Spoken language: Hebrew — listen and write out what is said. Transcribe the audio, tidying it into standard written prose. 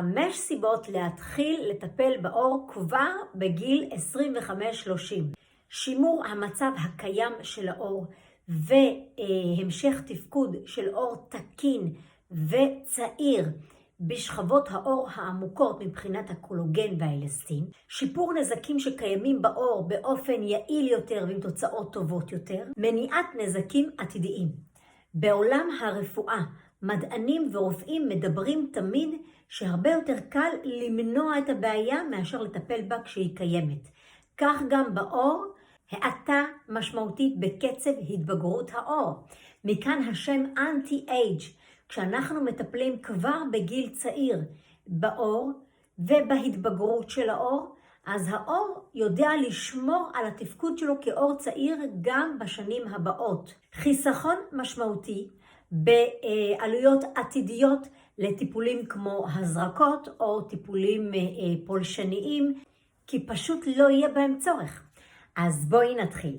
5 סיבות להתחיל לטפל בעור כבר בגיל 25-30. שימור המצב הקיים של העור והמשך תפקוד של עור תקין וצעיר בשכבות העור העמוקות מבחינת הקולוגן והאלסטין, שיפור נזקים שקיימים בעור באופן יעיל יותר ועם תוצאות טובות יותר, מניעת נזקים עתידיים. בעולם הרפואה, מדענים ורופאים מדברים תמיד שהרבה יותר קל למנוע את הבעיה מאשר לטפל בה כשהיא קיימת. כך גם בעור, האטה משמעותית בקצב התבגרות העור. מכאן השם אנטי-אייג'. כשאנחנו מטפלים כבר בגיל צעיר בעור ובהתבגרות של העור, אז העור יודע לשמור על התפקוד שלו כעור צעיר גם בשנים הבאות. חיסכון משמעותי בעלויות עתידיות לטיפולים כמו הזרקות או טיפולים פולשניים, כי פשוט לא יהיה בהם צורך. אז בואי נתחיל.